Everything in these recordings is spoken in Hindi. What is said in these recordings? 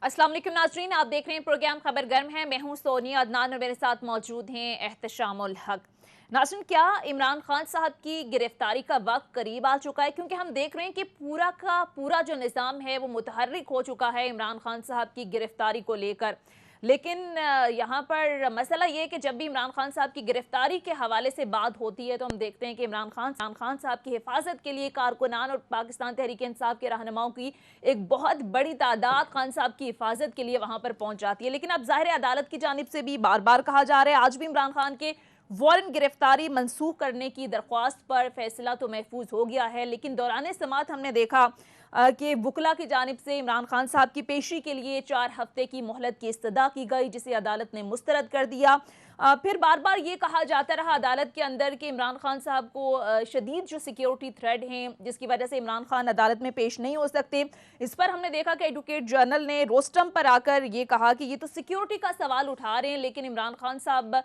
अस्सलाम वालेकुम नाजरीन, आप देख रहे हैं प्रोग्राम खबर गर्म है। मैं हूं सोनिया अदनान और मेरे साथ मौजूद हैं एहतशामुल हक। नाजरीन, क्या इमरान खान साहब की गिरफ्तारी का वक्त करीब आ चुका है? क्योंकि हम देख रहे हैं कि पूरा का पूरा जो निज़ाम है वो मुतहर्रिक हो चुका है इमरान खान साहब की गिरफ्तारी को लेकर। लेकिन यहाँ पर मसला ये है कि जब भी इमरान खान साहब की गिरफ्तारी के हवाले से बात होती है तो हम देखते हैं कि इमरान खान साहब की हिफाजत के लिए कारकुनान और पाकिस्तान तहरीक इंसाफ के रहनुमाओं की एक बहुत बड़ी तादाद खान साहब की हिफाजत के लिए वहां पर पहुंच जाती है। लेकिन अब ज़ाहिर अदालत की जानिब से भी बार बार कहा जा रहा है, आज भी इमरान खान के वारंट गिरफ्तारी मंसूख करने की दरख्वास्त पर फैसला तो महफूज हो गया है, लेकिन दौरान समात हमने देखा कि वकला की जानिब से इमरान खान साहब की पेशी के लिए 4 हफ्ते की मोहलत की इस्तदा की गई, जिसे अदालत ने मुस्तरद कर दिया। फिर बार बार ये कहा जाता रहा अदालत के अंदर कि इमरान खान साहब को शदीद जो सिक्योरिटी थ्रेट हैं जिसकी वजह से इमरान खान अदालत में पेश नहीं हो सकते। इस पर हमने देखा कि एडवोकेट जनरल ने रोस्टम पर आकर ये कहा कि ये तो सिक्योरिटी का सवाल उठा रहे हैं, लेकिन इमरान खान साहब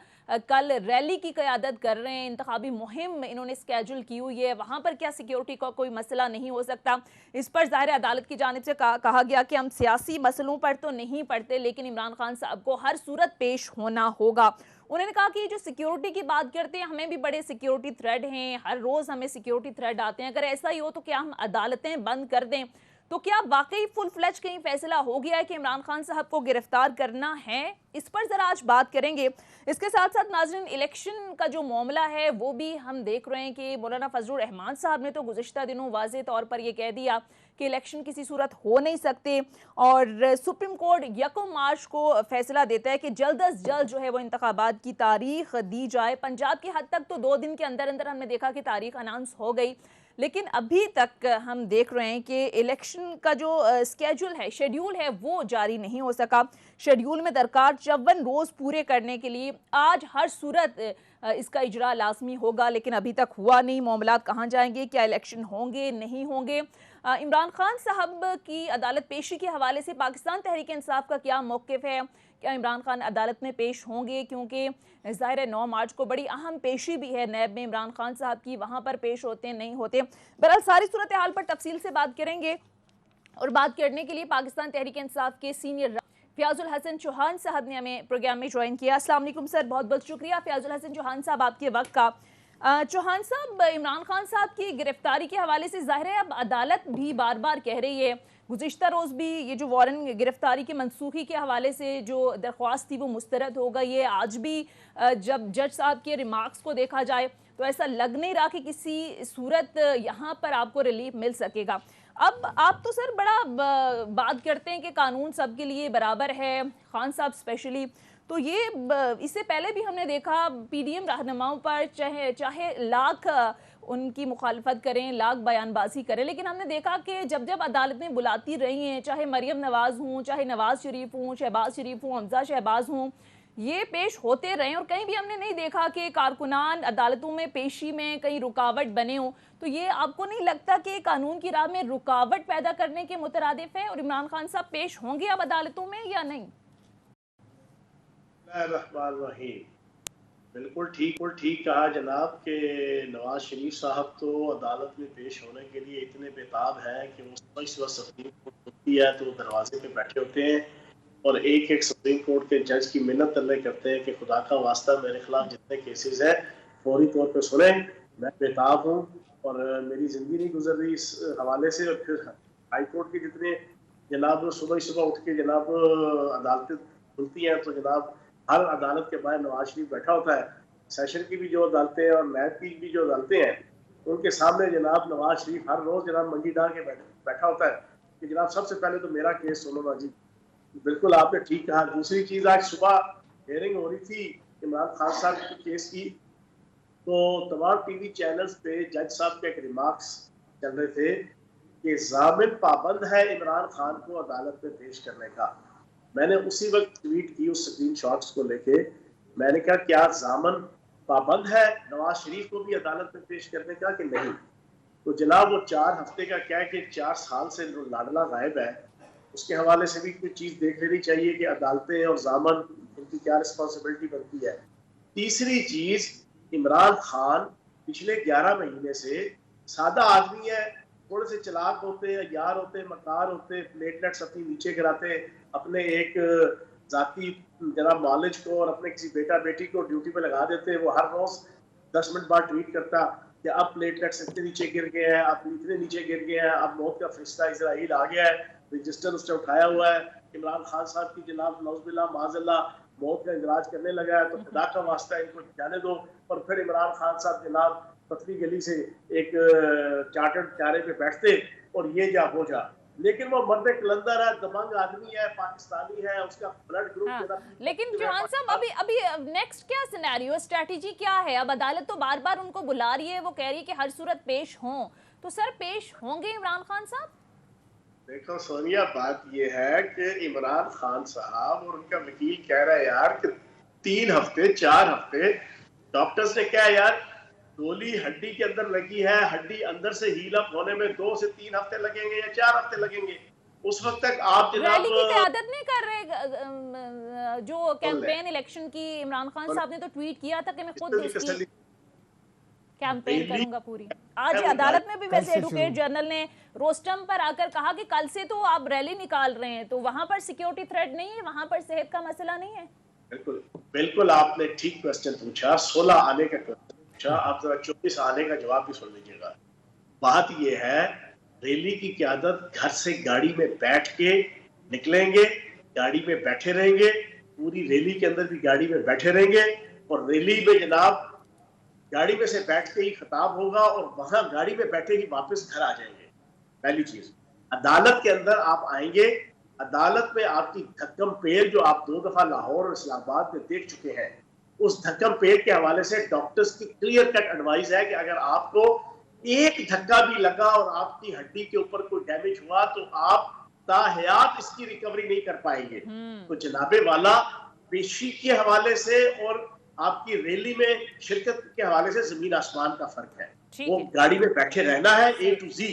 कल रैली की क़यादत कर रहे हैं, इंतखाबी मुहिम इन्होंने स्केड्यूल की हुई है, वहाँ पर क्या सिक्योरिटी का कोई मसला नहीं हो सकता? इस पर ज़ाहिर अदालत की जानिब से कहा गया कि हम सियासी मसलों पर तो नहीं पड़ते, लेकिन इमरान खान साहब को हर सूरत पेश होना होगा। उन्होंने कहा कि जो सिक्योरिटी की बात करते हैं, हमें भी बड़े सिक्योरिटी थ्रेड हैं, हर रोज़ हमें सिक्योरिटी थ्रेड आते हैं। अगर ऐसा ही हो तो क्या हम अदालतें बंद कर दें? तो क्या वाकई फुल फ्लैज कहीं फैसला हो गया है कि इमरान खान साहब को गिरफ्तार करना है? इस पर ज़रा आज बात करेंगे। इसके साथ साथ नाज़रीन, इलेक्शन का जो मामला है वो भी हम देख रहे हैं कि मौलाना फजलुर रहमान साहब ने तो गुज़िश्ता दिनों वाज़े तौर पर यह कह दिया कि इलेक्शन किसी सूरत हो नहीं सकते, और सुप्रीम कोर्ट 1 मार्च को फैसला देता है कि जल्द अज जल्द जो है वो इंतखाबात की तारीख दी जाए। पंजाब की हद तक तो 2 दिन के अंदर अंदर हमने देखा कि तारीख अनाउंस हो गई, लेकिन अभी तक हम देख रहे हैं कि इलेक्शन का जो स्केड्यूल है, शेड्यूल है, वो जारी नहीं हो सका। शेड्यूल में दरकार 54 रोज़ पूरे करने के लिए आज हर सूरत इसका इजरा लाजमी होगा, लेकिन अभी तक हुआ नहीं। मामलात कहाँ जाएंगे? क्या इलेक्शन होंगे, नहीं होंगे? इमरान खान साहब की अदालत पेशी के हवाले से पाकिस्तान तहरीक इंसाफ का क्या मौक़िफ़ है? क्या इमरान खान अदालत में पेश होंगे? क्योंकि ज़ाहिर है 9 मार्च को बड़ी अहम पेशी भी है नैब में इमरान खान साहब की, वहाँ पर पेश होते हैं, नहीं होते। बहरहाल सारी सूरत हाल पर तफसील से बात करेंगे, और बात करने के लिए पाकिस्तान तहरीक इंसाफ के सीनियर फ़याज़ुल हसन चौहान साहब ने हमें प्रोग्राम में ज्वाइन किया। अस्सलाम वालेकुम सर, बहुत बहुत शुक्रिया फ़याज़ुल हसन चौहान साहब आपके वक्त का। चौहान साहब, इमरान खान साहब की गिरफ्तारी के हवाले से ज़ाहिर है अब अदालत भी बार बार कह रही है, गुज़िश्ता रोज़ भी ये जो वारंट गिरफ्तारी की मनसूखी के हवाले से जो दरख्वास्त थी वो मुस्तरद हो गई है। आज भी जब जज साहब के रिमार्क्स को देखा जाए तो ऐसा लग नहीं रहा कि किसी सूरत यहाँ पर आपको रिलीफ मिल सकेगा। अब आप तो सर बड़ा बात करते हैं कि कानून सबके लिए बराबर है, खान साहब स्पेशली, तो ये इससे पहले भी हमने देखा पीडीएम रहनुमाओं पर चाहे लाख उनकी मुखालफत करें, लाख बयानबाजी करें, लेकिन हमने देखा कि जब जब अदालतें बुलाती रही हैं, चाहे मरियम नवाज़ हूँ, चाहे नवाज़ शरीफ हूँ, शहबाज शरीफ हूँ, हमजा शहबाज हूँ, ये पेश होते रहे, और कहीं भी हमने नहीं देखा कि कारकुनान अदालतों में पेशी में कहीं रुकावट बने हों। तो ये आपको नहीं लगता कि कानून की राह में रुकावट पैदा करने के मुतरादिफ है, और इमरान खान साहब पेश होंगे अब अदालतों में या नहीं? बिल्कुल ठीक कहा जनाब कि नवाज शरीफ साहब तो अदालत में पेश होने के लिए इतने बेताब हैं कि वो सुबह सुप्रीम कोर्ट होती है तो दरवाजे पे बैठे होते हैं और एक एक सुप्रीम कोर्ट के जज की मिन्नत तरले करते हैं कि खुदा का वास्ता मेरे खिलाफ जितने केसेस हैं फौरी तौर पे सुने, मैं बेताब हूँ और मेरी ज़िंदगी नहीं गुजर रही इस हवाले से। और फिर हाई कोर्ट के जितने जनाब सुबह उठ के जनाब अदालतें खुलती हैं तो जनाब हर अदालत के बाहर नवाज शरीफ बैठा होता है। सेशन की भी जो अदालतें हैं और नैब की भी जो अदालतें हैं उनके सामने जनाब नवाज शरीफ हर रोज़ जनाब मंगी डाल के बैठा होता है कि जनाब सबसे पहले तो मेरा केस सुनो ना जी। बिल्कुल आपने ठीक कहा। दूसरी चीज़, आज सुबह हेयरिंग हो रही थी इमरान खान साहब के केस की, तो तमाम टीवी चैनल्स पे जज साहब के एक रिमार्क्स चल रहे थे कि ज़ामिन पाबंद है इमरान खान को अदालत में पेश करने का। मैंने उसी वक्त ट्वीट की उस स्क्रीन शॉट्स को लेके, मैंने कहा क्या ज़ामिन पाबंद है नवाज शरीफ को भी अदालत में पेश करने का कि नहीं? तो जनाब वो 4 हफ्ते का क्या है कि 4 साल से लाडला गायब है, उसके हवाले से भी कोई चीज़ देख लेनी चाहिए कि अदालतें और ज़ामिन उनकी क्या रिस्पॉन्सिबिलिटी बनती है। तीसरी चीज़, इमरान खान पिछले 11 महीने से सादा आदमी है, थोड़े से चालाक होते, यार होते, मकार होते, प्लेटलेट्स अपनी नीचे गिराते, अपने एक जाती जनाब नॉलेज को और अपने किसी बेटा बेटी को ड्यूटी पे लगा देते। वो हर रोज 10 मिनट बाद ट्वीट करता कि अब प्लेटलेट्स इतने नीचे गिर गए हैं, अब इतने नीचे गिर गए हैं, अब मौत का फरिश्ता इजराइल आ गया है, रजिस्टर उसने उठाया हुआ है, इमरान खान साहब की जनाब नौजुबिल्ला माजल्ला मौत का इंदराज करने लगा है, तो खुदा का वास्ता इनको जाने दो। और फिर इमरान खान साहब जनाब पतली गली से एक चार्टर्ड तारे पे बैठते और ये जा हो जा। लेकिन वो मर्द कलंदर है, दबंग आदमी है, पाकिस्तानी है, उसका ब्लड ग्रुप हाँ, लेकिन चौहान साहब अभी अभी नेक्स्ट क्या सिनेरियो, स्ट्रेटेजी क्या है? अब अदालत तो बार बार उनको बुला रही है, वो कह रही है कि हर सूरत पेश हों, तो सर पेश होंगे इमरान खान साहब? देखो सोनिया, बात ये है कि इमरान खान साहब और उनका वकील कह रहा है यार कि 3 हफ्ते 4 हफ्ते, डॉक्टर्स ने क्या यार, गोली हड्डी के अंदर लगी है, हड्डी अंदर से हील अप होने में 2 से 3 हफ्ते लगेंगे या 4 हफ्ते लगेंगे। उस वक्त तक आप जनाब रैली की क़यादत नहीं कर रहे जो कैंपेन इलेक्शन की? इमरान खान साहब ने तो ट्वीट किया था कि मैं खुद उसकी कैंपेन करूंगा पूरी। आज अदालत में भी वैसे एडवोकेट जनरल ने रोस्टम पर आकर कहा कि कल से तो आप रैली निकाल रहे हैं, तो वहां पर सिक्योरिटी थ्रेट नहीं है, वहां पर सेहत का मसला नहीं है? बिल्कुल बिल्कुल, आपने ठीक क्वेश्चन पूछा। 16 आने का क्वेश्चन पूछा, आप जरा 24 आने का जवाब भी सुन लीजिएगा। बात यह है, रैली की क़यादत घर से गाड़ी में बैठ के निकलेंगे, गाड़ी में बैठे रहेंगे, पूरी रैली के अंदर भी गाड़ी में बैठे रहेंगे, और रैली में जनाब गाड़ी में से बैठ के ही खिताब होगा और वहां गाड़ी में बैठे ही वापस घर आ जाएंगे। पहली चीज, अदालत के अंदर आप आएंगे, अदालत में आपकी धक्कम पेल जो आप 2 दफा लाहौर और इस्लामाबाद में देख चुके हैं, उस धक्कम पेल के हवाले से डॉक्टर्स की क्लियर कट एडवाइस है कि अगर आपको एक धक्का भी लगा और आपकी हड्डी के ऊपर कोई डैमेज हुआ तो आप ताहयात इसकी रिकवरी नहीं कर पाएंगे। तो जनाबे वाला, पेशी के हवाले से और आपकी रैली में शिरकत के हवाले से जमीन आसमान का फर्क है। वो गाड़ी में बैठे रहना है A to Z,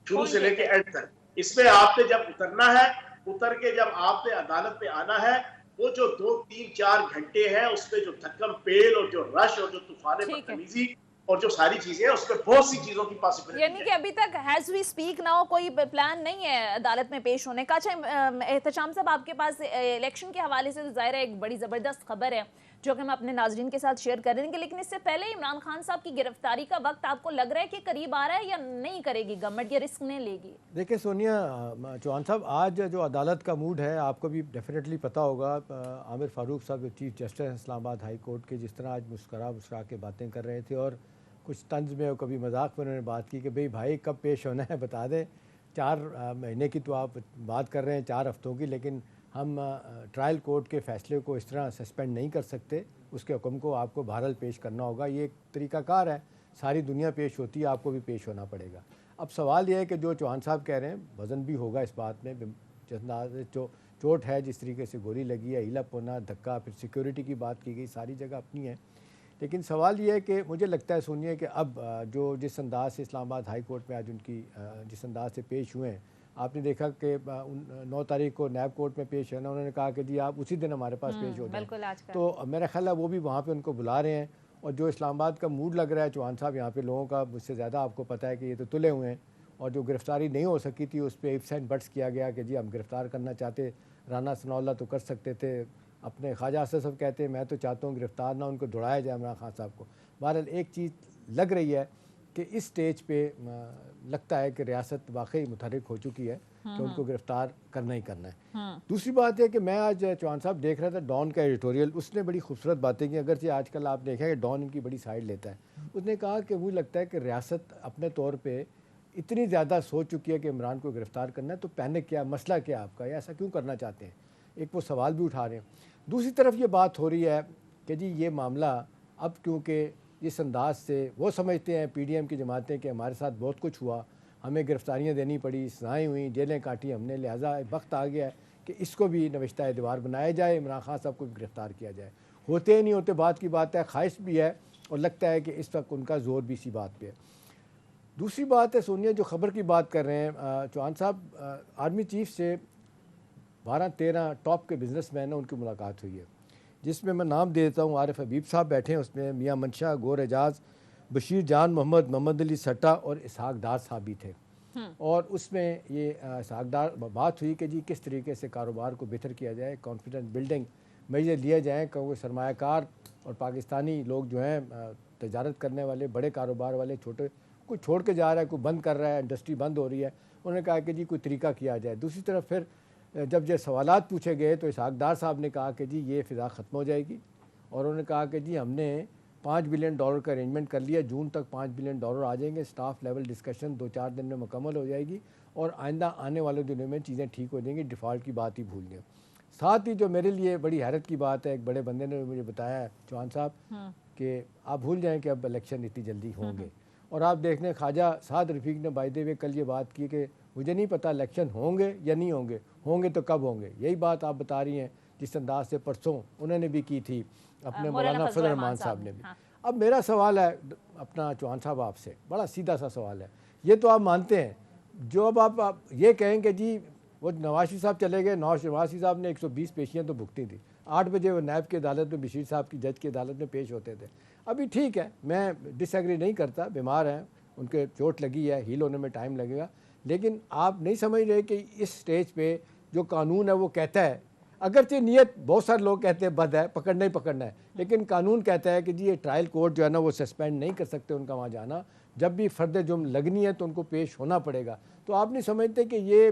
शुरू से लेके एंड तक। इसमें आपने जब उतरना है, उतर के जब आपने अदालत में आना है, वो जो 2, 3, 4 घंटे हैं उसमें जो धक्कम पेल और जो रश और जो तूफान बदतमीजी और जो सारी चीजें हैं, उसमें बहुत सी चीजों की पॉसिबिलिटी है। यानी कि अभी तक एज वी स्पीक नाउ कोई प्लान नहीं है अदालत में पेश होने का। अच्छा एहतशाम साहब, आपके पास इलेक्शन के हवाले से तो जाहिर है एक बड़ी ज़बरदस्त खबर है जो कि हम अपने नाजरीन के साथ शेयर करेंगे, लेकिन इससे पहले इमरान खान साहब की गिरफ्तारी का वक्त आपको लग रहा है कि करीब आ रहा है या नहीं करेगी गवर्नमेंट, ये रिस्क नहीं लेगी? देखिए सोनिया, चौहान साहब, आज जो अदालत का मूड है आपको भी डेफिनेटली पता होगा। आमिर फारूक साहब जो chief justice Islamabad high court के, जिस तरह आज मुस्करा के बातें कर रहे थे और कुछ तंज में और कभी मजाक में उन्होंने बात की कि भाई कब पेश होना है बता दें। 4 महीने की तो आप बात कर रहे हैं, 4 हफ्तों की, लेकिन हम ट्रायल कोर्ट के फ़ैसले को इस तरह सस्पेंड नहीं कर सकते। उसके हुक्म को आपको बहरहाल पेश करना होगा, ये एक तरीक़ाकार है। सारी दुनिया पेश होती है, आपको भी पेश होना पड़ेगा। अब सवाल यह है कि जो चौहान साहब कह रहे हैं, वज़न भी होगा इस बात में, जो चोट है, जिस तरीके से गोली लगी है, हिलप होना, धक्का, फिर सिक्योरिटी की बात की गई, सारी जगह अपनी है। लेकिन सवाल ये है कि मुझे लगता है सुनिए कि अब जो जिस अंदाज से इस्लामाबाद हाई कोर्ट में आज उनकी जिस अंदाज से पेश हुए हैं, आपने देखा कि 9 तारीख को नैब कोर्ट में पेश है ना, उन्होंने कहा कि जी आप उसी दिन हमारे पास पेश हो जाए। तो मेरा ख्याल है वो भी वहाँ पे उनको बुला रहे हैं। और जो इस्लामाबाद का मूड लग रहा है चौहान साहब, यहाँ पे लोगों का मुझसे ज़्यादा आपको पता है कि ये तो तुले हुए हैं, और जो गिरफ्तारी नहीं हो सकी थी उस पर इफ्स एंड बट्स किया गया कि जी हम गिरफ्तार करना चाहते, राना सनाउल्लाह तो कर सकते थे, अपने ख्वाजा असद साहब कहते हैं मैं तो चाहता हूँ गिरफ्तार ना, उनको दौड़ाया जाए इमरान खान साहब को। बहरहाल एक चीज़ लग रही है कि इस स्टेज पे लगता है कि रियासत वाकई मुतहरिक हो चुकी है कि उनको गिरफ्तार करना ही करना है। दूसरी बात है कि मैं आज चौहान साहब देख रहा था डॉन का एडिटोरियल, उसने बड़ी खूबसूरत बातें की। अगरचे आजकल आप देखें कि डॉन इनकी बड़ी साइड लेता है। उसने कहा कि मुझे लगता है कि रियासत अपने तौर पर इतनी ज़्यादा सोच चुकी है कि इमरान को गिरफ्तार करना है, तो पैनिक क्या, मसला क्या आपका, या ऐसा क्यों करना चाहते हैं? एक वो सवाल भी उठा रहे हैं। दूसरी तरफ ये बात हो रही है कि जी ये मामला अब क्योंकि इस अंदाज से वो समझते हैं PDM की जमातें कि हमारे साथ बहुत कुछ हुआ, हमें गिरफ्तारियाँ देनी पड़ी, सज़ाएँ हुई, जेलें काटी हमने, लिहाजा वक्त आ गया है कि इसको भी नविश्ता दीवार बनाया जाए, इमरान खान साहब को भी गिरफ़्तार किया जाए। होते नहीं होते बात की बात है, ख्वाहिश भी है, और लगता है कि इस वक्त उनका ज़ोर भी इसी बात पर है। दूसरी बात है सोनिया, जो ख़बर की बात कर रहे हैं चौहान साहब, आर्मी चीफ से 12-13 टॉप के बिजनेसमैन हैं, उनकी मुलाकात हुई है, जिसमें मैं नाम दे देता हूँ। आरिफ हबीब साहब बैठे हैं उसमें, मियाँ मंशा, गौर एजाज, बशीर जान मोहम्मद, मोहम्मद अली सट्टा और इसहाक दास साहब भी थे। और उसमें ये सागदार बात हुई कि जी किस तरीके से कारोबार को बेहतर किया जाए, कॉन्फिडेंस बिल्डिंग मेजर लिए जाएँ, क्योंकि सरमायाकार और पाकिस्तानी लोग जो हैं तजारत करने वाले, बड़े कारोबार वाले, छोटे, कोई छोड़ के जा रहा है, कोई बंद कर रहा है, इंडस्ट्री बंद हो रही है। उन्होंने कहा कि जी कोई तरीका किया जाए। दूसरी तरफ फिर जब ये सवालात पूछे गए तो इसहाकदार साहब ने कहा कि जी ये फ़िज़ा ख़त्म हो जाएगी, और उन्होंने कहा कि जी हमने $5 बिलियन का अरेंजमेंट कर लिया, जून तक $5 बिलियन आ जाएंगे, स्टाफ लेवल डिस्कशन 2-4 दिन में मुकम्मल हो जाएगी और आइंदा आने वाले दिनों में चीज़ें ठीक हो जाएंगी, डिफ़ॉल्ट की बात ही भूल गए। साथ ही जो मेरे लिए बड़ी हैरत की बात है, एक बड़े बंदे ने मुझे बताया है चौहान साहब कि आप भूल जाएं कि अब इलेक्शन इतनी जल्दी होंगे, और आप देख लें ख्वाजा साद रफ़ीक ने बाय द वे कल ये बात की कि मुझे नहीं पता इलेक्शन होंगे या नहीं होंगे, होंगे तो कब होंगे। यही बात आप बता रही हैं जिस अंदाज से परसों उन्होंने भी की थी अपने मौलाना फजल रहमान साहब ने भी। अब मेरा सवाल है अपना चौहान साहब आपसे, बड़ा सीधा सा सवाल है। ये तो आप मानते हैं, जो अब आप ये कहेंगे जी वो नवाज़ साहब चले गए, नवाज़ साहब ने 120 पेशियाँ तो भुगती थी, 8 बजे वो नायब की अदालत में बशीर साहब की जज की अदालत में पेश होते थे। अभी ठीक है, मैं डिसएग्री नहीं करता, बीमार हैं, उनके चोट लगी है, हील होने में टाइम लगेगा, लेकिन आप नहीं समझ रहे कि इस स्टेज पे जो कानून है वो कहता है, अगरचे नियत बहुत सारे लोग कहते हैं बद है, पकड़ना ही पकड़ना है, लेकिन कानून कहता है कि जी ये ट्रायल कोर्ट जो है ना वो सस्पेंड नहीं कर सकते उनका वहाँ जाना, जब भी फर्द जुर्म लगनी है तो उनको पेश होना पड़ेगा। तो आप नहीं समझते कि ये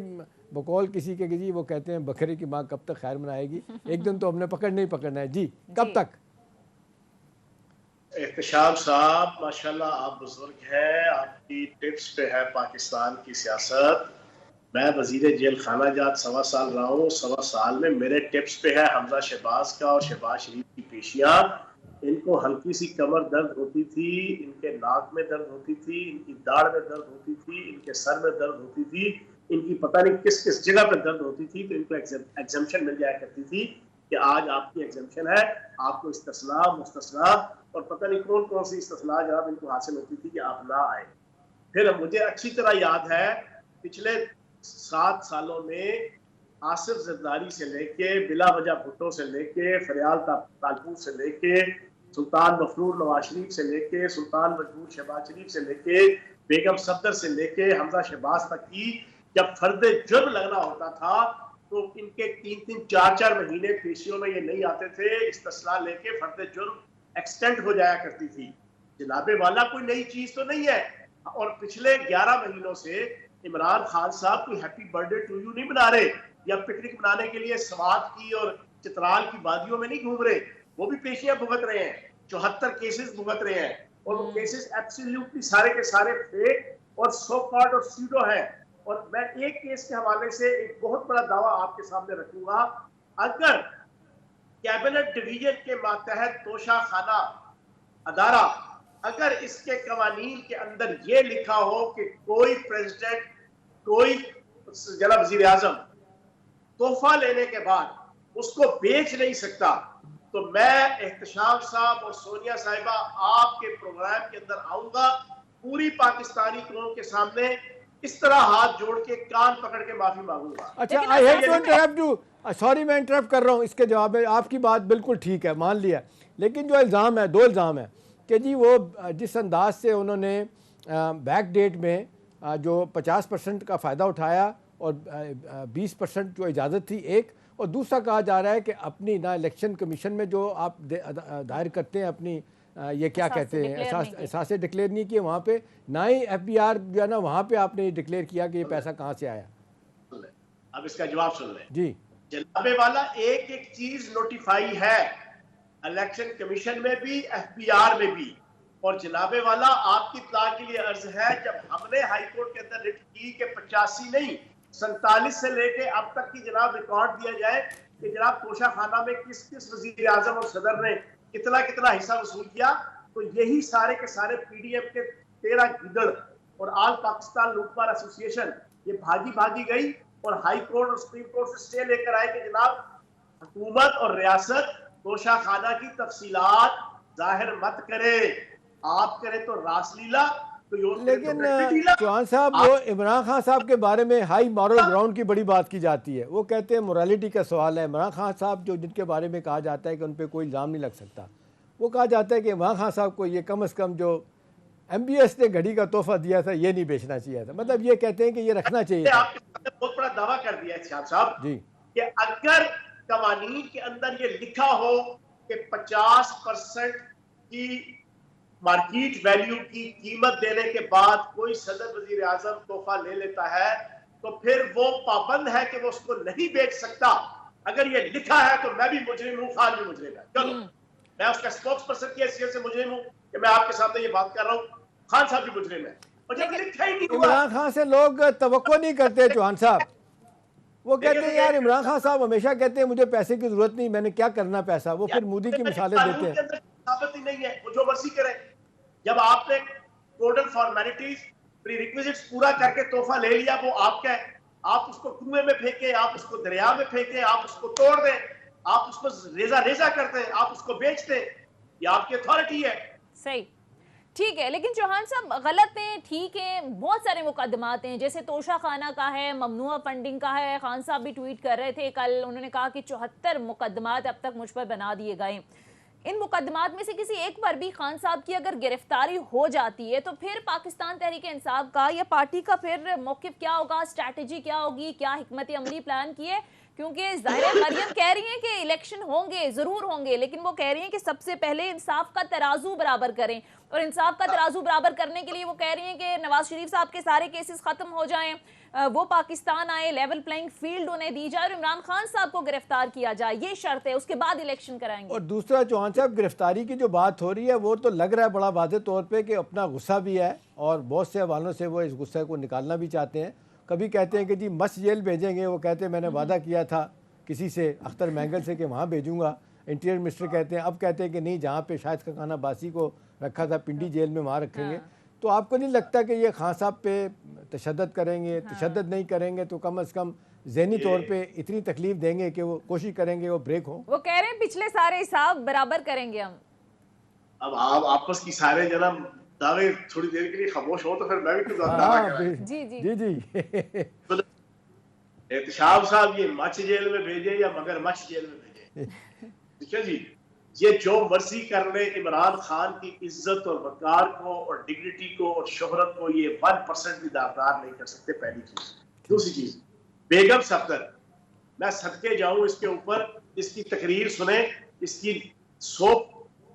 बकौल किसी के जी वो कहते हैं बकरे की माँ कब तक खैर मनाएगी, एक दिन तो हमने पकड़ना ही पकड़ना है जी, कब तक? एहतशाम साहब माशाल्लाह आप बुजुर्ग हैं, आपकी टिप्स पे है पाकिस्तान की सियासत। मैं वजीर जेल खाना जात 1.25 साल रहा हूँ, 1.25 साल में मेरे टिप्स पे है हमजा शहबाज का और शहबाज शरीफ की पेशियाँ। इनको हल्की सी कमर दर्द होती थी, इनके नाक में दर्द होती थी, इनकी दाढ़ में दर्द होती थी, इनके सर में दर्द होती थी, इनकी पता नहीं किस किस जगह पे दर्द होती थी, तो इनको एग्जम्पशन मिल जाया करती थी कि आज आपकी एग्जम्पशन है, आपको इस्तिस्ना मुस्तिस्ना और पता नहीं कौन कौन सी इस्तिस्ना जवाब इनको हासिल होती थी कि आप ना आए। फिर मुझे अच्छी तरह याद है पिछले 7 सालों में आसिफ जरदारी से लेके बिला वजह भुट्टो से लेके फरियाल तालपुर से लेके सुल्तान मफरूर नवाज शरीफ से लेके सुल्तान मजबूर शहबाज शरीफ से लेके बेगम सफदर से लेके हमजा शहबाज तक की जब फर्द जुर्म लगना होता था तो इनके 3-3, 4-4 महीने पेशियों में ये नहीं आते थे, इस्तिस्ना लेके फर्द जुर्म एक्सटेंड हो जाया करती थी। जनाबे वाला कोई नई चीज तो नहीं है, और पिछले 11 महीनों से इमरान खान साहब कोई हैप्पी बर्थडे टू यू नहीं बना रहे या पिकनिक मनाने के लिए स्वात की और चित्राल की वादियों में नहीं घूम रहे, वो भी पेशियां भुगत रहे हैं, 74 केसेस भुगत रहे हैं, और वो केसेस एब्सोल्युटली सारे के सारे फेक और सो कॉल्ड और सीडो है। और मैं एक केस के हवाले से एक बहुत बड़ा दावा आपके सामने रखूंगा, अगर कैबिनेट डिवीजन के मातहत तोशा खाना अदारा अगर इसके कवानीन के अंदर ये लिखा हो कि कोई प्रेसिडेंट कोई जनाब वजीर आजम तोहफा लेने के बाद उसको बेच नहीं सकता, तो मैं एहतशाम साहब और सोनिया साहिबा आपके प्रोग्राम के अंदर आऊंगा, पूरी पाकिस्तानी कौम के सामने इस तरह हाथ जोड़ के कान पकड़ के माफी मांगूंगा। अच्छा, I have to interrupt you, sorry मैं इंटरप्ट कर रहा हूँ, इसके जवाब में आपकी बात बिल्कुल ठीक है, मान लिया, लेकिन जो इल्ज़ाम है, 2 इल्ज़ाम है कि जी वो जिस अंदाज से उन्होंने बैक डेट में जो 50% का फ़ायदा उठाया और 20% जो इजाज़त थी एक, और दूसरा कहा जा रहा है कि अपनी ना इलेक्शन कमीशन में जो आप दायर करते हैं अपनी ये क्या कहते हैं एहसास से डिक्लेयर नहीं किए, वहाँ पे ना ही FBR जो है ना वहाँ पे आपने डिक्लेयर किया कि ये पैसा कहाँ से आया। अब इसका जवाब सुन लें जी। जनाबे वाला एक एक चीज नोटिफाई है इलेक्शन कमीशन में भी FBR में भी, और जनाबे वाला आपकी इत्तला के लिए अर्ज है, जब हमने हाई कोर्ट के अंदर रिट की कि 85 नहीं 47 से लेके अब तक की जनाब रिकॉर्ड दिया जाए कि जनाब तोशा खाना में किस किस वजीर आजम और सदर ने कितना कितना हिस्सा वसूल किया, तो यही सारे के सारे PDM के 13 गिदड़ और ऑल पाकिस्तान लूटमार एसोसिएशन ये भागी गई और हाई कोर्ट और सुप्रीम कोर्ट से स्टे लेकर आए कि जनाब हुकूमत और रियासत तोशा खाना की तफसीलात जाहिर मत करे, आप करे तो रासलीला, लेकिन चौहान साहब वो इमरान खान साहब के बारे में हाई मॉरल ग्राउंड की बड़ी बात की जाती है, वो कहते हैं मोरालिटी का सवाल है। इमरान खान साहब जो जिनके बारे में कहा जाता है कि उन पर कोई इल्ज़ाम नहीं लग सकता, वो कहा जाता है कि इमरान खान साहब को ये कम से कम जो MBS ने घड़ी का तोहफा दिया था, ये नहीं बेचना चाहिए था। मतलब ये कहते हैं कि ये रखना चाहिए था। आपके सामने बहुत बड़ा दावा कर दिया है शाह साहब जी कि अगर कवानीन के अंदर ये लिखा हो कि 50% की मार्केट वैल्यू की कीमत देने के बाद कोई सदर वजीर आजम तोहफा ले लेता है, तो फिर वो पाबंद है कि वो उसको नहीं बेच सकता। अगर ये लिखा है तो मैं भी मुजरिम हूँ, खान भी मुजरिम है। चलो, मैं उसका स्पोक्स पर्सन की हैसियत से मुजरिम हूँ कि मैं आपके सामने ये बात कर रहा हूँ, खान साहब भी मुजरिम है। और जब लिखा ही नहीं हुआ, इमरान खान से लोग तवक्को नहीं करते चौहान साहब। वो कहते हैं यार इमरान खान साहब हमेशा कहते हैं मुझे पैसे की जरूरत नहीं, मैंने क्या करना पैसा। वो फिर मोदी की मिसालें देते हैं। साबित ही नहीं है, वो जो मर्जी करे। जब आपने टोटल फॉर्मेलिटीज प्रीरिक्विजिट्स पूरा करके तोहफा ले लिया, वो आपका है। आप उसको कुएं में फेंके, आप उसको दरिया में फेंके, आप उसको तोड़ दें, आप उसको रेजा रेजा कर दें, आप उसको बेच दें, ये आपकी अथॉरिटी है। सही, ठीक है। लेकिन चौहान साहब गलत हैं, ठीक है, बहुत सारे मुकदमात हैं, जैसे तोशा खाना का है, ममनुआ फंडिंग का है। खान साहब भी ट्वीट कर रहे थे कल, उन्होंने कहा कि 74 मुकदमात अब तक मुझ पर बना दिए गए। इन मुकदमात में से किसी एक पर भी खान साहब की अगर गिरफ्तारी हो जाती है तो फिर पाकिस्तान तहरीक इंसाफ का या पार्टी का फिर मौक़िफ़ क्या होगा, स्ट्रैटेजी क्या होगी, क्या हिकमत अमली प्लान की है? क्योंकि ज़ाहिर है मरियम कह रही हैं कि इलेक्शन होंगे, ज़रूर होंगे, लेकिन वो कह रही हैं कि सबसे पहले इंसाफ का तराजू बराबर करें। और इंसाफ का तराजू बराबर करने के लिए वो कह रही हैं कि नवाज शरीफ साहब के सारे केसेस ख़त्म हो जाएं, वो पाकिस्तान आए, लेवल प्लेइंग फील्ड उन्हें दी जाए और इमरान खान साहब को गिरफ्तार किया जाए, ये शर्त है, उसके बाद इलेक्शन कराएंगे। और दूसरा चौहान साहब, गिरफ्तारी की जो बात हो रही है वो तो लग रहा है बड़ा वाज़ेह तौर पे कि अपना गुस्सा भी है और बहुत से हवालों से वो इस गुस्से को निकालना भी चाहते हैं। कभी कहते हैं कि जी मस्त जेल भेजेंगे, वो कहते हैं मैंने वादा किया था किसी से, अख्तर मैंगल से, कि वहाँ भेजूंगा। इंटीरियर मिनिस्टर कहते हैं, अब कहते हैं कि नहीं, जहाँ पे शाहिद खाना बासी को रखा था पिंडी जेल में वहाँ रखेंगे। तो आपको नहीं लगता कि ये खान साहब पे तशद्दुद करेंगे? तशद्दुद नहीं करेंगे तो कम से कम ज़हनी तौर पे इतनी तकलीफ देंगे कि वो कोशिश करेंगे वो ब्रेक हो। वो कह रहे हैं पिछले सारे हिसाब बराबर करेंगे हम। अब आप आपस की सारे जनाब दावे थोड़ी देर के लिए खामोश हो तो फिर मैं भी कुछ दावा करूं। जी जी जी जी एहतशाम साहब ये मच जेल में भेजे या मगर मच जेल में भेजे, ठीक है जी। ये जो मर्जी कर ले, इमरान खान की इज्जत और वकार को और डिग्निटी को और शोहरत को ये 1% भी दागदार नहीं कर सकते, पहली चीज। दूसरी चीज, बेगम सफदर, मैं सदके जाऊं इसके ऊपर, इसकी तकरीर सुने। इसकी 100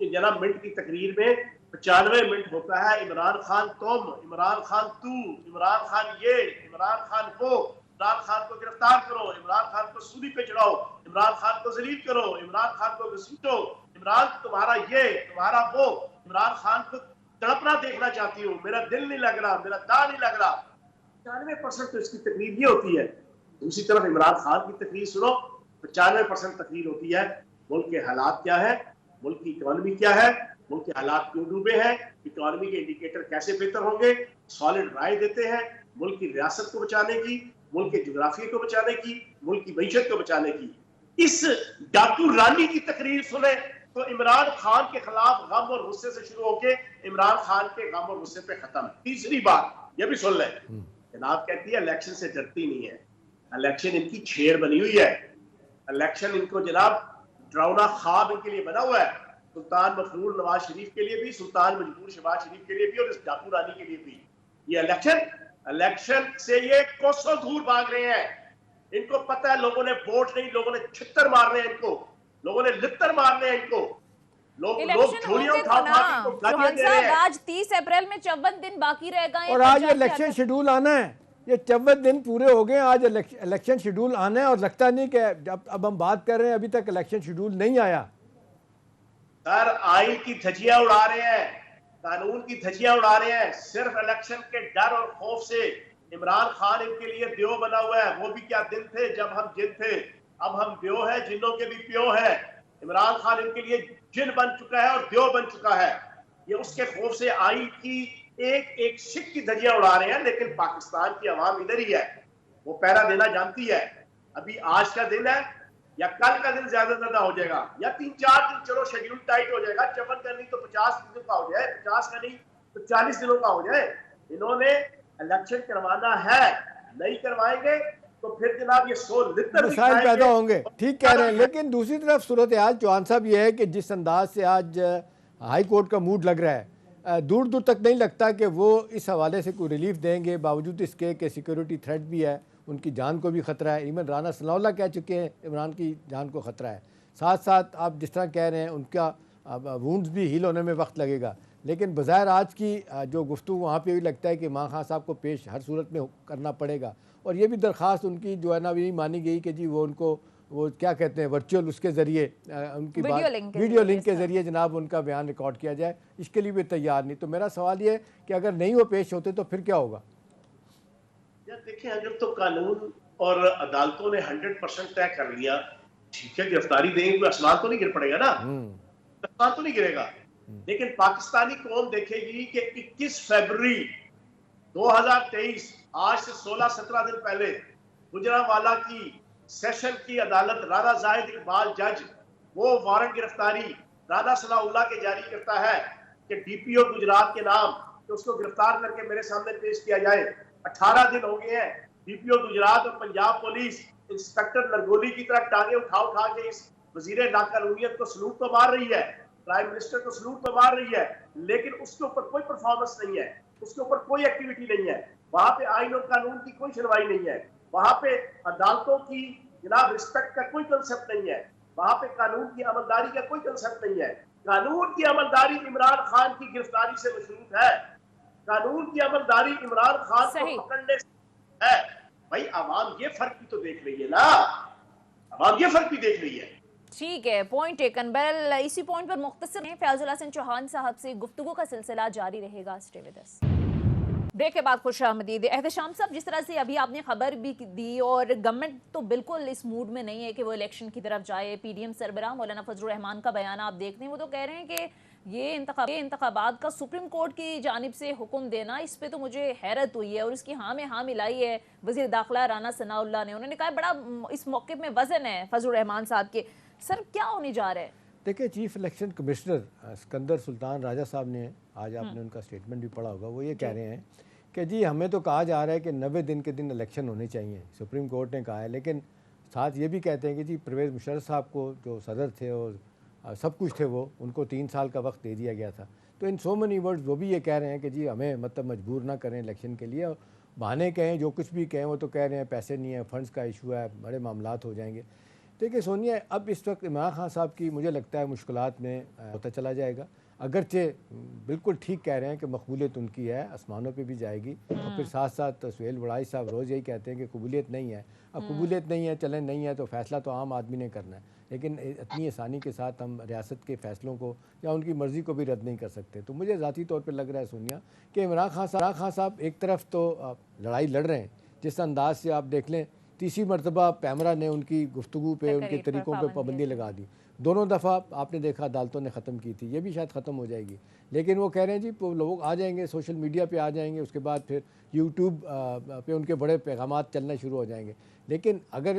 जनाब मिनट की तकरीर में 95 मिनट होता है इमरान खान तुम, इमरान खान तू, इमरान खान ये, इमरान खान वो, इमरान खान को गिरफ्तार करो, इमरान खान को सूली पे चढ़ाओ, इमरान खान को जलील करो, इमरान खान को घसीटो, इमरान तुम्हारा ये, तुम्हारा वो, इमरान खान को तड़पना देखना चाहती हूँ, मेरा दिल नहीं लग रहा, मेरा दांव नहीं लग रहा। 95% तो इसकी तकरीर ये होती है। दूसरी तरफ इमरान खान की तकरीर सुनो, 95% तकरीर होती है मुल्क के हालात क्या है, मुल्क की इकोनॉमी क्या है, मुल्क के हालात क्यों डूबे हैं, इकोनॉमी के इंडिकेटर कैसे बेहतर होंगे, सॉलिड राय देते हैं मुल्क की रियासत को बचाने की, मुल्क के जोग्राफिया को बचाने की, मुल्क की मईशत को बचाने की। इस डाकू रानी की तकरीर सुने तो इमरान खान के खिलाफ गम और गुस्से से शुरू होके इमरान खान के गम और गुस्से पे खत्म। तीसरी बात ये भी सुन ले, जनाब कहती है इलेक्शन से डरती नहीं है, इलेक्शन इनकी छेड़ बनी हुई है, इलेक्शन इनको जनाब डरावना ख्वाब इनके लिए बना हुआ है, सुल्तान मखरूर नवाज शरीफ के लिए भी, सुल्तान मजबूर शहबाज शरीफ के लिए भी और इस डाकू रानी के लिए भी। ये इलेक्शन से ये कोसों दूर भाग रहे हैं। इनको पता है लोगों ने वोट नहीं, लोगों ने छित्तर मारने हैं इनको, लोगों ने लित्तर मारने हैं इनको। लोग झोलियां उठा उठा के गालियां दे रहे हैं। आज 30 अप्रैल में 54 दिन बाकी रह गए और आज इलेक्शन शेड्यूल आना है, ये 54 दिन पूरे हो गए, आज इलेक्शन शेड्यूल आना है और लगता नहीं कि अब हम बात कर रहे हैं अभी तक इलेक्शन शेड्यूल नहीं आया। सर आइन की धज्जियां उड़ा रहे हैं, कानून की धज्जियां उड़ा रहे हैं, सिर्फ इलेक्शन के डर और खौफ से। इमरान खान इनके लिए द्यो बना हुआ है। वो भी क्या दिन थे जब हम जिन थे, अब हम द्यो है, जिन्नों के भी प्यो है। इमरान खान इनके लिए जिन बन चुका है और द्यो बन चुका है। ये उसके खौफ से आइन की एक एक शिक की धज्जियां उड़ा रहे हैं, लेकिन पाकिस्तान की आवाम इधर ही है, वो पहरा देना जानती है। अभी आज का दिन है या कल का दिन ज्यादा हो जाएगा या 3-4 दिन, चलो शेड्यूल टाइट हो जाएगा, 54 का नहीं तो 50 दिन का हो जाए, 50 का नहीं तो 40 दिनों का हो जाए। इन्होंने इलेक्शन करवाना है, नहीं करवाएंगे तो फिर जनाब ये 100 मसाइल पैदा होंगे। ठीक कह रहे हैं, लेकिन दूसरी तरफ सूरत हाल चौहान साहब ये है कि जिस अंदाज से आज हाई कोर्ट का मूड लग रहा है, दूर दूर तक नहीं लगता कि वो इस हवाले से कोई रिलीफ देंगे, बावजूद इसके कि सिक्योरिटी थ्रेट भी है, उनकी जान को भी ख़तरा है। इवन राना सनाउल्लाह कह चुके हैं इमरान की जान को ख़तरा है। साथ साथ आप जिस तरह कह रहे हैं उनका वुंड्स भी हील होने में वक्त लगेगा, लेकिन बज़ाहिर आज की जो गुफ्तगू वहाँ पे भी लगता है कि इमरान खान साहब को पेश हर सूरत में करना पड़ेगा। और ये भी दरख्वास्त उनकी जो है ना भी मानी गई कि जी वो उनको वो क्या कहते हैं वर्चुअल उसके ज़रिए उनकी बात वीडियो लिंक के ज़रिए जनाब उनका बयान रिकॉर्ड किया जाए, इसके लिए भी तैयार नहीं। तो मेरा सवाल ये है कि अगर नहीं वो पेश होते तो फिर क्या होगा? यार देखिए, अगर तो कानून और अदालतों ने 100% तय कर लिया, ठीक है, गिरफ्तारी देंगे, कोई आसमान तो नहीं गिर पड़ेगा ना, आसमान तो नहीं गिरेगा। लेकिन पाकिस्तानी कौम देखेगी कि 21 फरवरी 2023, आज से 16-17 दिन पहले गुजरांवाला की सेशन की अदालत राना जाहिद इकबाल जज वो वारंट गिरफ्तारी राना सनाउल्लाह के जारी करता है कि डीपीओ गुजरात के नाम कि उसको गिरफ्तार करके मेरे सामने पेश किया जाए। 18 दिन हो गए हैं, डीपीओ गुजरात और पंजाब पुलिस इंस्पेक्टर नरगोली की तरह टांगे उठा उठा के इस वजीर लाकानूनियत को सलूट तो मार रही है, प्राइम मिनिस्टर को सलूट तो मार रही है, लेकिन उसके ऊपर कोई परफॉर्मेंस नहीं है, उसके ऊपर कोई एक्टिविटी नहीं है। वहां पे आईन और कानून की कोई सुनवाई नहीं है, वहां पे अदालतों की जनाब रिस्पेक्ट का कोई कंसेप्ट नहीं है, वहां पे कानून की अमलदारी का कोई कंसेप्ट नहीं है। कानून की अमलदारी इमरान खान की गिरफ्तारी से मशरूत है, कानून की अमलदारी इमरान खान को पकड़ने से है। भाई आवाम ये फर्क भी तो देख रही है ना, आवाम ये फर्क भी देख रही है। ठीक है, पॉइंट टेकन। बहरहाल इसी पॉइंट पर मुख्तसर फयाजुल हसन चौहान साहब से गुफ्तगू का सिलसिला जारी रहेगा। Stay with us. ब्रेक के बाद खुश आमदीद। एहतशाम साहब, जिस तरह से अभी आपने खबर भी दी और गवर्नमेंट तो बिल्कुल इस मूड में नहीं है कि वो इलेक्शन की तरफ जाए। पीडीएम सरबराह मौलाना फजलुर रहमान का बयान आप देखते हैं, वो तो कह रहे हैं कि ये इंतखाबात का सुप्रीम कोर्ट की जानिब से हुक्म देना, इस पे तो मुझे हैरत हुई है। और इसकी हाँ में हाँ मिलाई है वजीर दाखिला राना सनाउल्लाह ने। उन्होंने कहा बड़ा इस मौके में वजन है फजलुर रहमान साहब के। सर क्या होने जा रहा है? देखिए, chief election commissioner Sikandar Sultan Raja साहब ने आज आपने उनका स्टेटमेंट भी पढ़ा होगा, वो ये कह रहे हैं कि जी हमें तो कहा जा रहा है कि 90 दिन के दिन इलेक्शन होने चाहिए, सुप्रीम कोर्ट ने कहा है, लेकिन साथ ये भी कहते हैं कि जी परवेज़ मुशर्रफ साहब को जो सदर थे और सब कुछ थे वो उनको 3 साल का वक्त दे दिया गया था। तो इन सो मेनी वर्ड्स वो भी ये कह रहे हैं कि जी हमें मतलब मजबूर ना करें इलेक्शन के लिए, और बहाने कहें जो कुछ भी कहें वो तो कह रहे हैं पैसे नहीं है, फंड्स का इशू है, बड़े मामलात हो जाएंगे। देखिए सोनिया, अब इस वक्त इमरान खान साहब की मुझे लगता है मुश्किलात में होता चला जाएगा। अगरचे बिल्कुल ठीक कह रहे हैं कि मकबूलियत उनकी है, आसमानों पे भी जाएगी, और फिर साथ साथ सुहेल वड़ाई साहब रोज़ यही कहते हैं कि कबूलियत नहीं है। अब कबूलियत नहीं है, चलें नहीं है तो फ़ैसला तो आम आदमी ने करना है, लेकिन इतनी आसानी के साथ हम रियासत के फ़ैसलों को या उनकी मर्ज़ी को भी रद्द नहीं कर सकते। तो मुझे ज़ाती तौर पर लग रहा है सोनिया कि इमरान खान साहब एक तरफ तो लड़ाई लड़ रहे हैं, जिस अंदाज से आप देख लें तीसरी मरतबा पैमरा ने उनकी गुफ्तगू पे उनके तरीक़ों पे पाबंदी लगा दी। दोनों दफ़ा आपने देखा अदालतों ने ख़त्म की थी, ये भी शायद ख़त्म हो जाएगी। लेकिन वो कह रहे हैं जी लोग आ जाएंगे, सोशल मीडिया पे आ जाएंगे, उसके बाद फिर यूट्यूब पे उनके बड़े पैगामात चलना शुरू हो जाएंगे। लेकिन अगर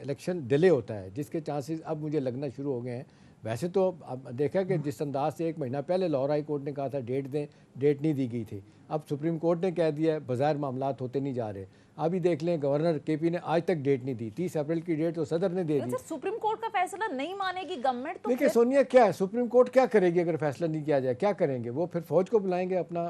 इलेक्शन डिले होता है, जिसके चांसेस अब मुझे लगना शुरू हो गए हैं, वैसे तो अब देखा कि जिस अंदाज से 1 महीना पहले लाहौर हाई कोर्ट ने कहा था डेट दें, डेट नहीं दी गई थी। अब सुप्रीम कोर्ट ने कह दिया बज़ाहिर मामलात होते नहीं जा रहे। अभी देख लें गवर्नर केपी ने आज तक डेट नहीं दी, 30 अप्रैल की डेट तो सदर ने दे दी। सुप्रीम कोर्ट का फैसला नहीं मानेगी गवर्नमेंट तो देखिए सोनिया, क्या है सुप्रीम कोर्ट क्या करेगी अगर फैसला नहीं किया जाए? क्या करेंगे वो? फिर फौज को बुलाएंगे अपना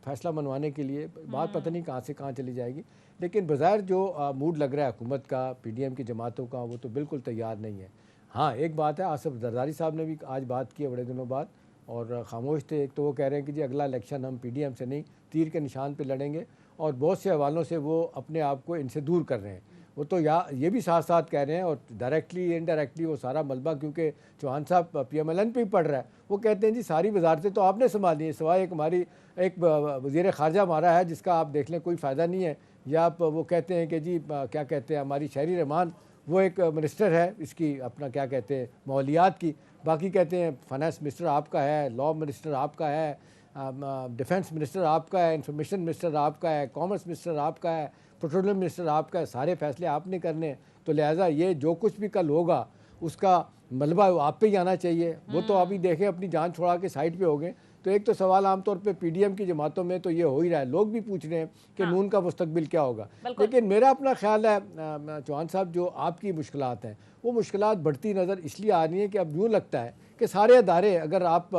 फैसला मनवाने के लिए। बात पता नहीं कहाँ से कहाँ चली जाएगी। लेकिन बज़ाहिर जो मूड लग रहा है हुकूमत का, पीडीएम की जमातों का, वो तो बिल्कुल तैयार नहीं है। हाँ, एक बात है, आसिफ जरदारी साहब ने भी आज बात की है बड़े दिनों बाद, और खामोश थे। एक तो वो कह रहे हैं कि जी अगला इलेक्शन हम पीडीएम से नहीं तीर के निशान पे लड़ेंगे, और बहुत से हवालों से वो अपने आप को इनसे दूर कर रहे हैं। वो तो ये भी साथ साथ कह रहे हैं, और डायरेक्टली इनडायरेक्टली वो सारा मलबा, क्योंकि चौहान साहब PMLN पे ही पढ़ रहा है, वो कहते हैं जी सारी वजारतें तो आपने संभाली है, सिवाय एक हमारी एक वज़ीर ख़ारजा हमारा है जिसका आप देख लें कोई फ़ायदा नहीं है। या आप वो कहते हैं कि जी क्या कहते हैं हमारी शहरी रहमान वो एक मिनिस्टर है इसकी अपना क्या कहते हैं माहौलियात की, बाकी कहते हैं फाइनेंस मिनिस्टर आपका है, लॉ मिनिस्टर आपका है, डिफेंस मिनिस्टर आपका है, इंफॉर्मेशन मिनिस्टर आपका है, कॉमर्स मिनिस्टर आपका है, पेट्रोलियम मिनिस्टर आपका है, सारे फैसले आपने करने हैं। तो लिहाजा ये जो कुछ भी कल होगा उसका मलबा आप पे ही आना चाहिए। वो तो अभी देखें अपनी जान छोड़ा के साइड पे हो गए। तो एक तो सवाल आमतौर पे पीडीएम की जमातों में तो ये हो ही रहा है, लोग भी पूछ रहे हैं कि नून का मुस्तकबिल क्या होगा। लेकिन मेरा अपना ख्याल है चौहान साहब, जो आपकी मुश्किलात हैं वो मुश्किलात बढ़ती नज़र इसलिए आ रही हैं कि अब यूँ लगता है कि सारे अदारे अगर आप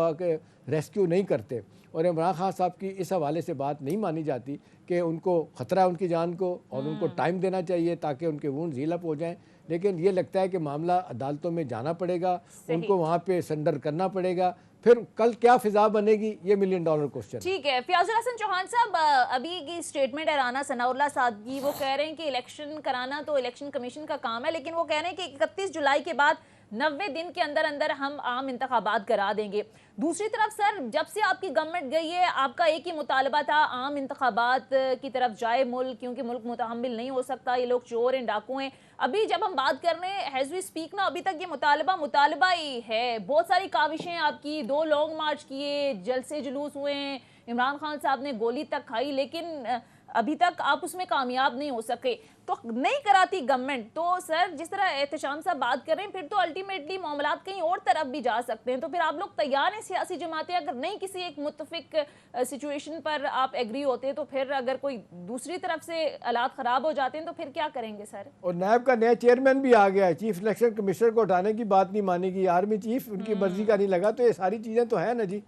रेस्क्यू नहीं करते, और इमरान खान साहब की इस हवाले से बात नहीं मानी जाती कि उनको ख़तरा है उनकी जान को और उनको टाइम देना चाहिए ताकि उनके वुंड हील अप हो जाएं। लेकिन ये लगता है कि मामला अदालतों में जाना पड़ेगा, उनको वहाँ पे सरेंडर करना पड़ेगा, फिर कल क्या फिजा बनेगी, ये $1 मिलियन क्वेश्चन। ठीक है, फयाजुल हसन चौहान साहब, अभी की स्टेटमेंट है राना सनाउल्लाह साहब की, वो कह रहे हैं कि इलेक्शन कराना तो इलेक्शन कमीशन का काम है, लेकिन वो कह रहे हैं कि 31 जुलाई के बाद 90 दिन के अंदर अंदर हम आम इंतखाबात करा देंगे। दूसरी तरफ सर, जब से आपकी गवर्नमेंट गई है, आपका एक ही मुतालबा था, आम इंतखाबात की तरफ जाए मुल्क, क्योंकि मुल्क मुतहम्मिल नहीं हो सकता, ये लोग चोर हैं, डाकू हैं। अभी जब हम बात कर रहे हैं एज वी स्पीक ना, अभी तक ये मुतालबा ही है। बहुत सारी काविशें आपकी, 2 लॉन्ग मार्च किए, जलसे जुलूस हुए हैं, इमरान खान साहब ने गोली तक खाई, लेकिन अभी तक आप उसमें कामयाब नहीं हो सके। तो नहीं कराती गवर्नमेंट, तो सर जिस तरह एहतशाम साहब बात कर रहे हैं, फिर तो अल्टीमेटली मामलात कहीं और तरफ भी जा सकते हैं। तो फिर आप लोग तैयार हैं, सियासी जमातें, अगर नहीं किसी एक मुत्तफिक सिचुएशन पर आप एग्री होते हैं, तो फिर अगर कोई दूसरी तरफ से हालात ख़राब हो जाते हैं तो फिर क्या करेंगे सर? और नायब का नया चेयरमैन भी आ गया है, चीफ इलेक्शन कमिश्नर को उठाने की बात नहीं मानेगी, आर्मी चीफ उनकी मर्जी का नहीं लगा, तो ये सारी चीज़ें तो है ना जी।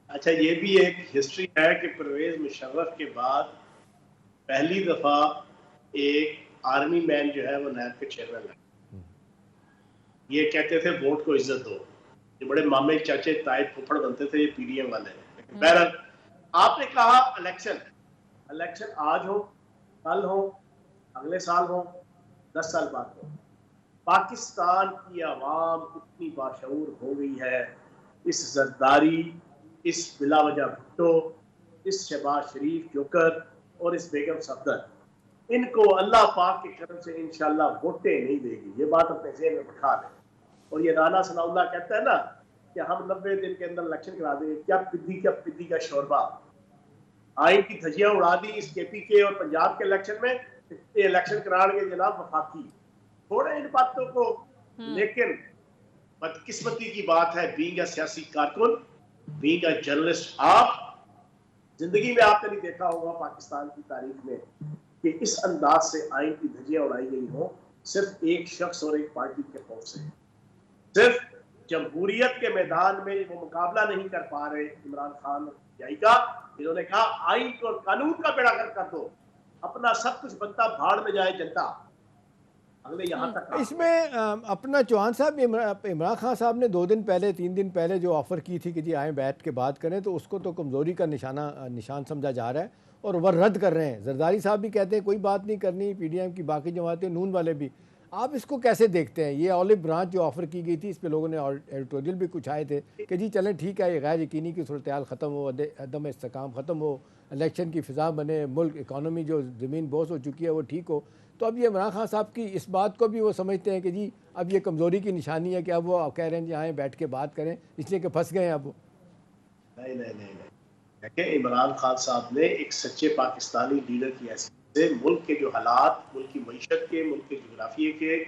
अच्छा, ये भी एक हिस्ट्री है कि परवेज मुशर्रफ के बाद पहली दफा एक आर्मी मैन जो है वो नैब के चेयरमैन लगा। ये कहते थे वोट को इज्जत दो, ये बड़े मामे चाचे ताए फुफड़ बनते थे ये पीडीएम वाले। बहरहाल आपने कहा इलेक्शन आज हो, कल हो, अगले साल हो, 10 साल बाद हो, पाकिस्तान की आवाम इतनी बाशऊर हो गई है, इस जरदारी, इस बिलावजह भुट्टो, इस शहबाज शरीफ जोकर और इस बेगम सफदर, इनको अल्लाह पाक के करम से इंशाल्लाह वोटें नहीं देगी। ये बात अपने ज़हन में बिठा लें। और ये राना सनाउल्लाह कहता है ना कि हम 90 दिन के अंदर इलेक्शन करा देंगे, क्या पिद्दी का शोरबा, आइन की धज्जियां उड़ा दी इस केपी के और पंजाब के इलेक्शन में, इलेक्शन कराएंगे जनाब वफाकी, थोड़े इन बातों को। लेकिन बदकिस्मती की बात है, बीइंग अ सियासी कारकुन, बीइंग अ जर्नलिस्ट, आप जिंदगी में आपने नहीं देखा होगा पाकिस्तान की तारीख में कि इस अंदाज से आइन की धज्जियां उड़ाई गई हो, सिर्फ एक शख्स और एक पार्टी के खौफ से। सिर्फ जमहूरियत के मैदान में वो मुकाबला नहीं कर पा रहे इमरान खान का, इन्होंने कहा आइन को और कानून का बेड़ा कर दो, अपना सब कुछ बनता भाड़ में जाए जनता। अगले यहाँ तक इसमें अपना चौहान साहब, इमरान खान साहब ने 2 दिन पहले 3 दिन पहले जो ऑफ़र की थी कि जी आए बैठ के बात करें, तो उसको तो कमज़ोरी का निशान समझा जा रहा है और वह रद्द कर रहे हैं। जरदारी साहब भी कहते हैं कोई बात नहीं करनी, पीडीएम की बाकी जमातें, नून वाले भी। आप इसको कैसे देखते हैं? ये ऑलिव ब्रांच जो ऑफ़र की गई थी, इस पर लोगों ने एडिटोरियल भी कुछ आए थे कि जी चलें ठीक है, ये गैर यकीनी की सूरत हाल ख़त्म हो, अदम इस्तेकाम ख़त्म हो, इलेक्शन की फ़िज़ा बने, मुल्क इकानमी जो ज़मीन बोस हो चुकी है वो ठीक हो। तो अब ये इमरान खान साहब की इस बात को भी वो समझते हैं कि जी अब ये कमज़ोरी की निशानी है कि अब वो कह रहे हैं जी आए बैठ के बात करें, इसलिए कि फंस गए हैं अब। नहीं, इमरान खान साहब ने एक सच्चे पाकिस्तानी लीडर की हैसियत से मुल्क के जो हालात, मुल्क की मईशत के, मुल्क के जोग्राफिए के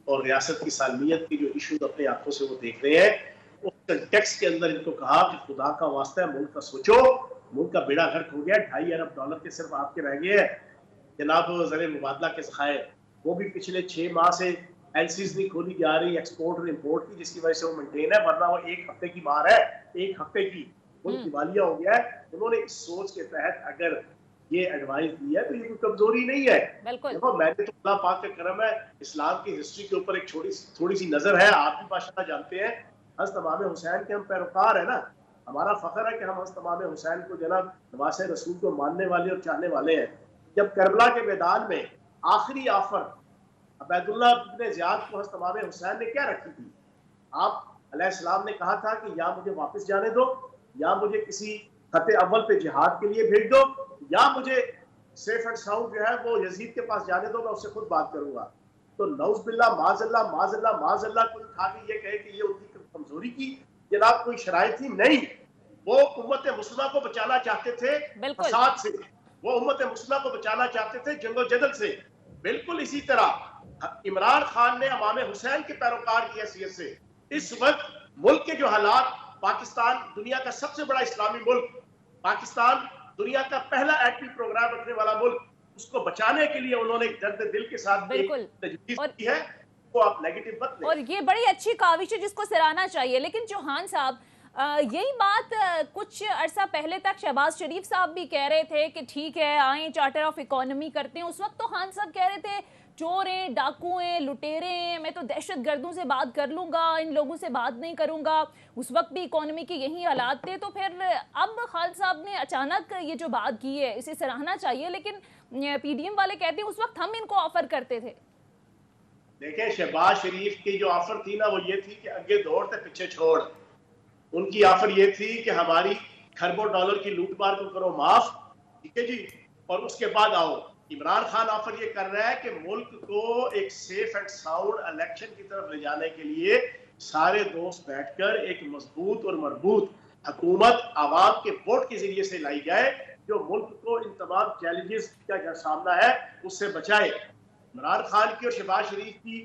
और रियासत की सालमियत के जो इशूज अपने आंखों से वो देख रहे हैं, उस कंटेक्स्ट के अंदर इनको कहा कि खुदा का वास्ता है मुल्क का सोचो, मुल्क का बेड़ा गर्क हो गया, $2.5 अरब के सिर्फ आपके रह गए हैं। जनाब ज़र मुबादला के ज़खायर वो भी पिछले 6 माह से एलसीज नहीं खोली जा रही एक्सपोर्ट और इम्पोर्ट की, जिसकी वजह से वो मेंटेन है, वरना वो 1 हफ्ते की मार है, 1 हफ्ते की मुल्क दिवालिया हो गया है। उन्होंने इस सोच के तहत अगर ये एडवाइस दी है तो ये कोई कमजोरी नहीं है। देखो, मैंने तो अल्लाह पाक का करम है, इस्लाम की हिस्ट्री के ऊपर एक थोड़ी सी नजर है, आप भी माशाअल्लाह जानते हैं, हज़रत इमाम हुसैन के हम पैरोकार है ना, हमारा फख्र है कि हम हज़रत इमाम हुसैन को जनाब नवासे रसूल को मानने वाले और चाहने वाले हैं। जब करबला के मैदान में आखिरी ऑफर अबैदुल्लाह इब्न ज़ियाद को हज़रत इमाम हुसैन ने क्या रखी थी, आप अलैहिस्सलाम ने कहा था कि या मुझे वापस जाने दो, या मुझे किसी खत अव्वल पे जिहाद के लिए भेज दो, या मुझे सेफ एंड साउंड जो है वो यजीद के पास जाने दो, मैं उससे खुद बात करूंगा। तो नौज बिल्ला माज़अल्लाह कोई उठा के ये कहे कि ये उनकी कमजोरी की जनाब कोई शराइत थी नहीं, वो उम्मत मुस्लिमा को बचाना चाहते थे फसाद से, वो उम्मत मुस्लिमा को बचाना चाहते थे जंगो-जदल से। बिल्कुल इसी तरह इमरान खान ने इमाम हुसैन के पैरोकार की हैसियत से इस वक्त मुल्क के जो हालात, पाकिस्तान दुनिया का सबसे बड़ा इस्लामी मुल्क, पाकिस्तान दुनिया का पहला एटमी प्रोग्राम रखने वाला मुल्क, उसको बचाने के लिए उन्होंने दर्द दिल के साथ तजवीज़ की है, वो आप नेगेटिव मत लें। और ये बड़ी अच्छी काविश है जिसको सराहना चाहिए। लेकिन चौहान साहब, यही बात कुछ अरसा पहले तक शहबाज शरीफ साहब भी कह रहे थे कि ठीक है आए चार्टर ऑफ इकोनॉमी करते हैं। उस वक्त तो खान साहब कह रहे थे चोर हैं, डाकू हैं, लुटेरे हैं, मैं तो दहशत गर्दों से बात कर लूंगा, इन लोगों से बात नहीं करूंगा। उस वक्त भी इकोनॉमी के यही हालात थे। तो फिर अब खान साहब ने अचानक ये जो बात की है इसे सराहना चाहिए, लेकिन पीडीएम वाले कहते हैं उस वक्त हम इनको ऑफर करते थे। देखिए, शहबाज शरीफ की जो ऑफर थी ना वो ये थी कि आगे दौड़ते पीछे छोड़। उनकी ऑफर ये थी कि हमारी खरबों डॉलर की लूटमार को करो माफ, ठीक है जी, और उसके बाद आओ। इमरान खान ऑफर ये कर रहा है कि मुल्क को एक सेफ एंड साउंड इलेक्शन की तरफ ले जाने के लिए सारे दोस्त बैठकर एक मजबूत और मजबूत हुकूमत आवाम के वोट के जरिए से लाई जाए, जो मुल्क को इन तमाम चैलेंजेस का सामना है उससे बचाए। इमरान खान की और शहबाज शरीफ की